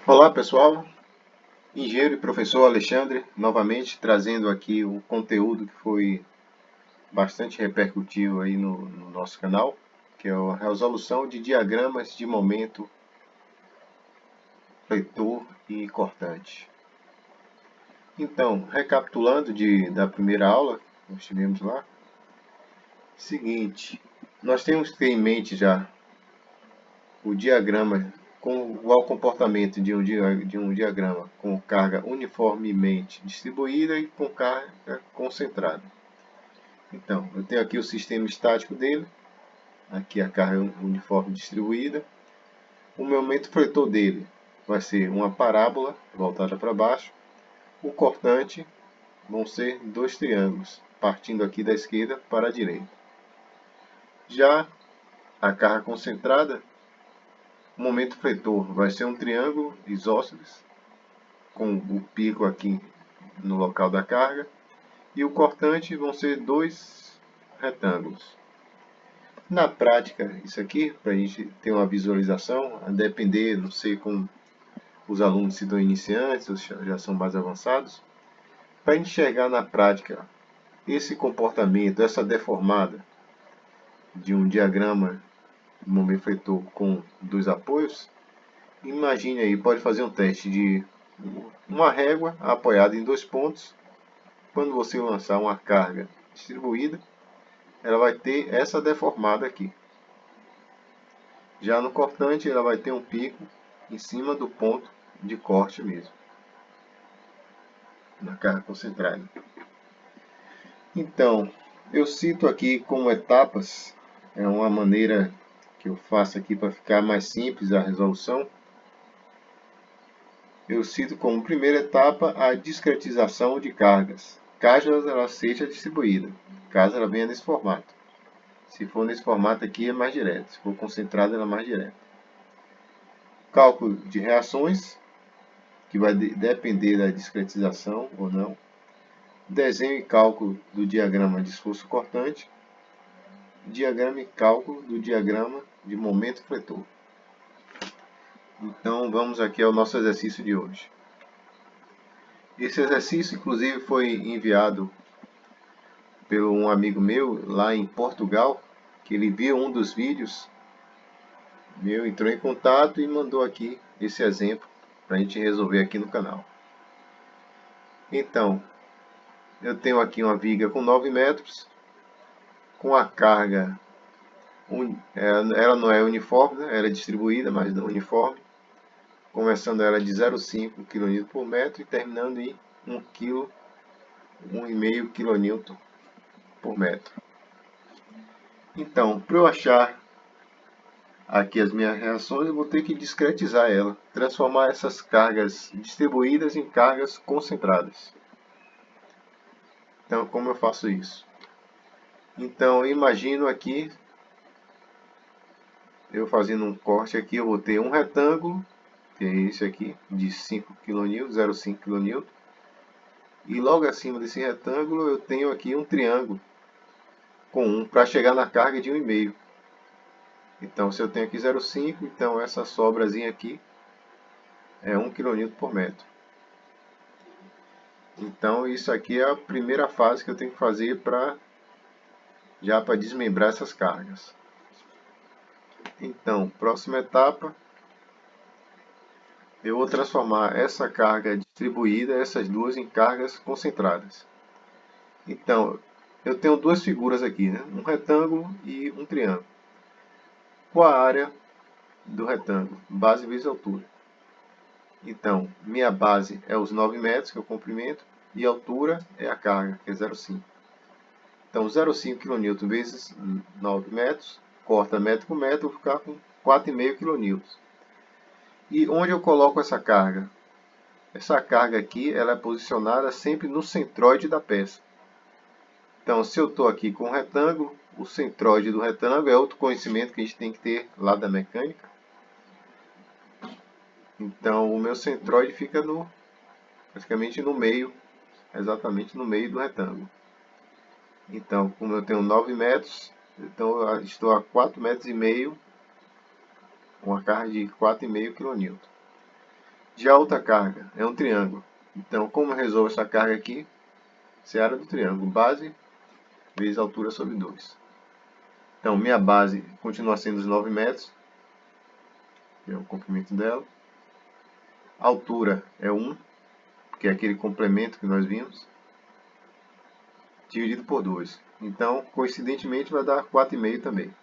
Olá pessoal, engenheiro e professor Alexandre, novamente trazendo aqui o conteúdo que foi bastante repercutivo aí no nosso canal, que é a resolução de diagramas de momento, fletor e cortante. Então, recapitulando da primeira aula que nós tivemos lá, seguinte, nós temos que ter em mente já o diagrama com o comportamento de um diagrama com carga uniformemente distribuída e com carga concentrada. Então, eu tenho aqui o sistema estático dele, aqui a carga uniforme distribuída. O momento fletor dele vai ser uma parábola voltada para baixo. O cortante vão ser dois triângulos, partindo aqui da esquerda para a direita. Já a carga concentrada, o momento fletor vai ser um triângulo isósceles, com o pico aqui no local da carga, e o cortante vão ser dois retângulos. Na prática, isso aqui, para a gente ter uma visualização, a depender, não sei como os alunos se estão iniciantes ou já são mais avançados, para enxergar na prática esse comportamento, essa deformada de um diagrama de momento fletor com dois apoios, imagine aí, pode fazer um teste de uma régua apoiada em dois pontos. Quando você lançar uma carga distribuída, ela vai ter essa deformada aqui. Já no cortante, ela vai ter um pico em cima do ponto de corte mesmo, na carga concentrada. Então, eu cito aqui como etapas, é uma maneira que eu faço aqui para ficar mais simples a resolução. Eu cito como primeira etapa a discretização de cargas, caso ela seja distribuída, caso ela venha nesse formato. Se for nesse formato aqui é mais direto, se for concentrada ela é mais direta. Cálculo de reações, que vai depender da discretização ou não. Desenho e cálculo do diagrama de esforço cortante. Diagrama e cálculo do diagrama de momento fletor. Então vamos aqui ao nosso exercício de hoje. Esse exercício inclusive foi enviado pelo um amigo meu lá em Portugal, que ele viu um dos vídeos meu, entrou em contato e mandou aqui esse exemplo para a gente resolver aqui no canal. Então, eu tenho aqui uma viga com 9 metros, com a carga, ela não é uniforme, né? Ela é distribuída, mas não uniforme. Começando ela de 0,5 kN por metro e terminando em 1,5 kN por metro. Então, para eu achar aqui as minhas reações, eu vou ter que discretizar ela, transformar essas cargas distribuídas em cargas concentradas. Então, como eu faço isso? Então, eu imagino aqui, eu fazendo um corte aqui, eu vou ter um retângulo, que é esse aqui, de 5 kN, 0,5 kN. E logo acima desse retângulo, eu tenho aqui um triângulo, com 1, para chegar na carga de 1,5. Então, se eu tenho aqui 0,5, então essa sobrazinha aqui é 1 kN por metro. Então, isso aqui é a primeira fase que eu tenho que fazer para desmembrar essas cargas. Então, próxima etapa, eu vou transformar essa carga distribuída, essas duas, em cargas concentradas. Então, eu tenho duas figuras aqui, né? Um retângulo e um triângulo. Qual a área do retângulo? Base vezes altura. Então, minha base é os 9 metros, que é o comprimento, e a altura é a carga, que é 0,5. Então, 0,5 kN vezes 9 metros, corta metro por metro, vou ficar com 4,5 kN. E onde eu coloco essa carga? Essa carga aqui, ela é posicionada sempre no centroide da peça. Então, se eu estou aqui com um retângulo, o centroide do retângulo é outro conhecimento que a gente tem que ter lá da mecânica. Então, o meu centroide fica praticamente no meio, exatamente no meio do retângulo. Então, como eu tenho 9 metros, então eu estou a 4,5 metros, uma carga de 4,5 kN. Já a outra carga é um triângulo. Então, como eu resolvo essa carga aqui? Seara do triângulo, base vezes altura sobre 2. Então, minha base continua sendo os 9 metros, que é o comprimento dela. A altura é 1, que é aquele complemento que nós vimos, dividido por 2. Então, coincidentemente, vai dar 4,5 também.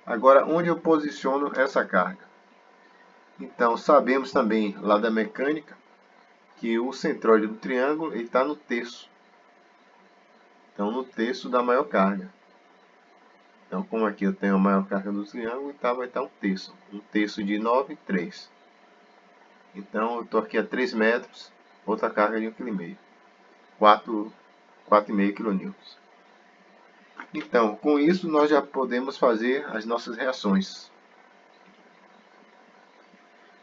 Agora, onde eu posiciono essa carga? Então, sabemos também, lá da mecânica, que o centroide do triângulo está no terço. Então, no terço da maior carga. Então, como aqui eu tenho a maior carga do triângulo, então vai estar um terço. Um terço de 9, 3. Então, eu estou aqui a 3 metros, outra carga de 1,5 kg. 4,5 kN. Então, com isso, nós já podemos fazer as nossas reações.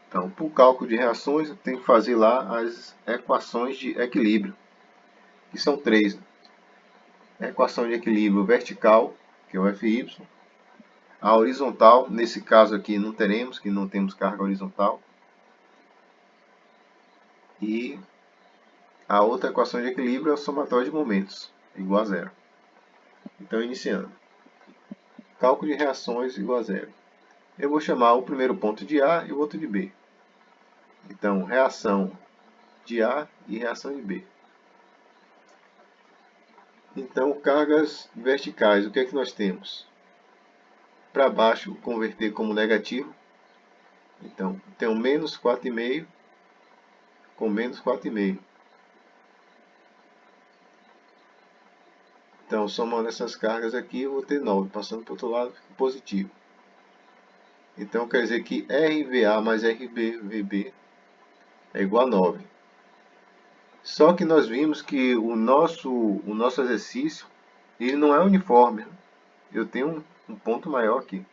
Então, para o cálculo de reações, eu tenho que fazer lá as equações de equilíbrio, que são 3. A equação de equilíbrio vertical, que é o FY. A horizontal, nesse caso aqui não teremos, que não temos carga horizontal. E a outra equação de equilíbrio é o somatório de momentos, igual a zero. Então, iniciando. Cálculo de reações igual a zero. Eu vou chamar o primeiro ponto de A e o outro de B. Então, reação de A e reação de B. Então, cargas verticais, o que é que nós temos? Para baixo, converter como negativo. Então, tenho menos 4,5 com menos 4,5. Então, somando essas cargas aqui, eu vou ter 9. Passando para o outro lado, fica positivo. Então, quer dizer que RVA mais RBVB é igual a 9. Só que nós vimos que o nosso exercício ele não é uniforme. Eu tenho um ponto maior aqui.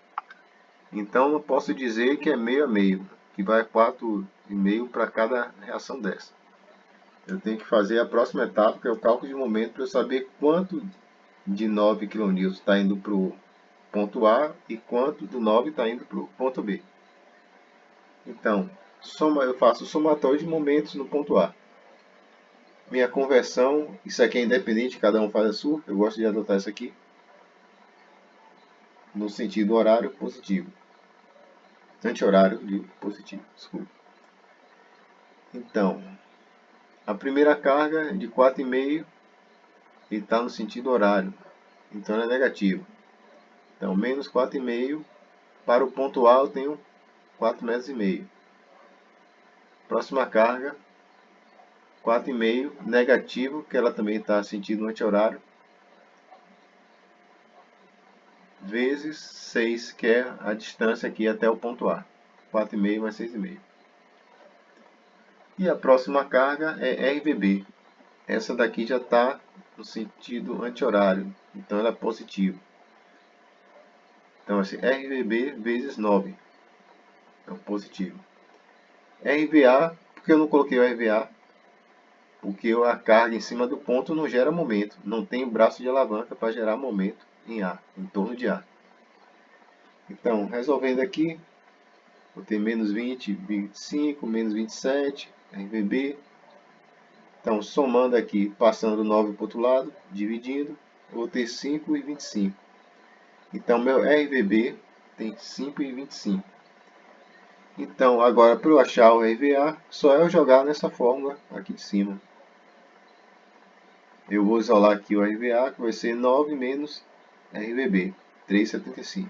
Então, eu posso dizer que é meio a meio, que vai 4,5 para cada reação dessa. Eu tenho que fazer a próxima etapa, que é o cálculo de momento, para eu saber quanto de 9 kN está indo para o ponto A e quanto do 9 está indo para o ponto B. Então, eu faço o somatório de momentos no ponto A. Minha conversão, isso aqui é independente, cada um faz a sua, eu gosto de adotar isso aqui, no sentido horário positivo. Anti-horário de positivo, desculpa. Então, a primeira carga de 4,5 está no sentido horário, então ela é negativa. Então, menos 4,5, para o ponto A eu tenho 4,5 metros. Próxima carga, 4,5, negativo, que ela também está sentido anti-horário, vezes 6, que é a distância aqui até o ponto A. 4,5 mais 6,5. E a próxima carga é RVB. Essa daqui já está no sentido anti-horário, então ela é positiva. Então, esse RVB vezes 9. Então, positivo. RVA, por que eu não coloquei o RVA? Porque a carga em cima do ponto não gera momento. Não tem braço de alavanca para gerar momento em A, em torno de A. Então, resolvendo aqui, vou ter menos 20, 25, menos 27, RVB. Então, somando aqui, passando 9 para o outro lado, dividindo, vou ter 5 e 25. Então, meu RVB tem 5,25. Então, agora para eu achar o RVA, só eu jogar nessa fórmula aqui de cima. Eu vou isolar aqui o RVA, que vai ser 9 menos RVB, 3,75.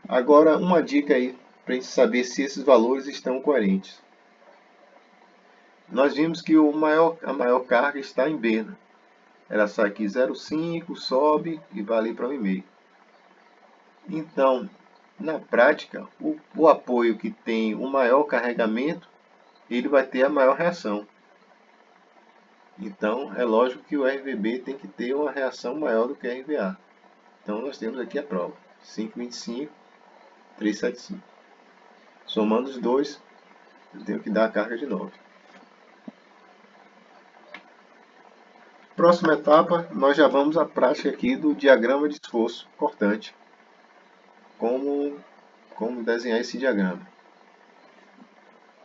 Agora, uma dica aí para a gente saber se esses valores estão coerentes. Nós vimos que a maior carga está em B. Né? Ela sai aqui 0,5, sobe e vai ali para 1,5. Então, na prática, o apoio que tem o maior carregamento, ele vai ter a maior reação. Então, é lógico que o RVB tem que ter uma reação maior do que a RVA. Então, nós temos aqui a prova. 5,25, 3,75. Somando os dois, eu tenho que dar a carga de 9. Próxima etapa, nós já vamos à prática aqui do diagrama de esforço cortante. Como desenhar esse diagrama.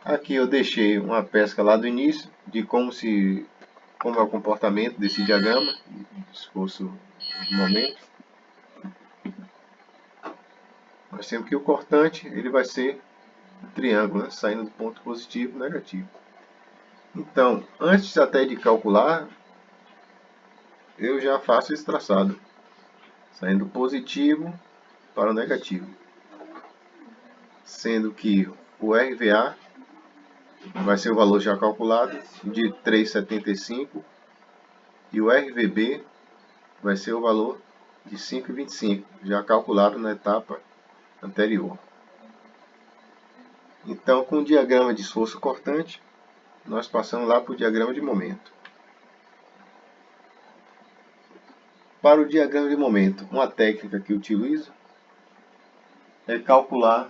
Aqui eu deixei uma pesca lá do início de como é o comportamento desse diagrama de esforço de momento. Nós temos que o cortante ele vai ser um triângulo, né? Saindo do ponto positivo e negativo. Então, antes até de calcular, eu já faço esse traçado, saindo do positivo para o negativo. Sendo que o RVA vai ser o valor já calculado de 3,75 e o RVB vai ser o valor de 5,25, já calculado na etapa anterior. Então, com o diagrama de esforço cortante, nós passamos lá para o diagrama de momento. Para o diagrama de momento, uma técnica que eu utilizo é calcular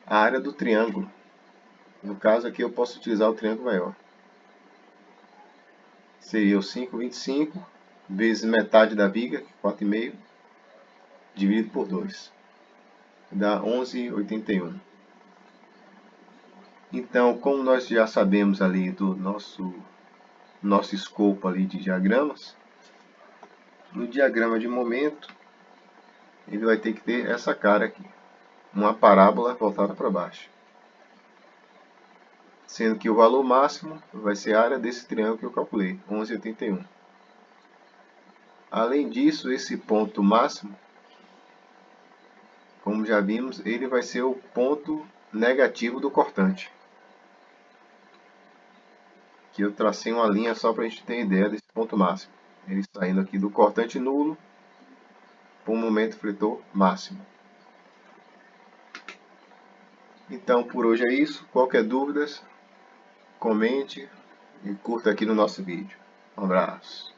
a área do triângulo. No caso aqui eu posso utilizar o triângulo maior. Seria o 5,25 vezes metade da viga, 4,5, dividido por 2. Dá 11,81. Então, como nós já sabemos ali do nosso escopo ali de diagramas, no diagrama de momento, ele vai ter que ter essa cara aqui, uma parábola voltada para baixo. Sendo que o valor máximo vai ser a área desse triângulo que eu calculei, 11,81. Além disso, esse ponto máximo, como já vimos, ele vai ser o ponto negativo do cortante. Que eu tracei uma linha só para a gente ter ideia desse ponto máximo. Ele saindo aqui do cortante nulo para o momento fletor máximo. Então, por hoje é isso. Qualquer dúvidas, comente e curta aqui no nosso vídeo. Um abraço.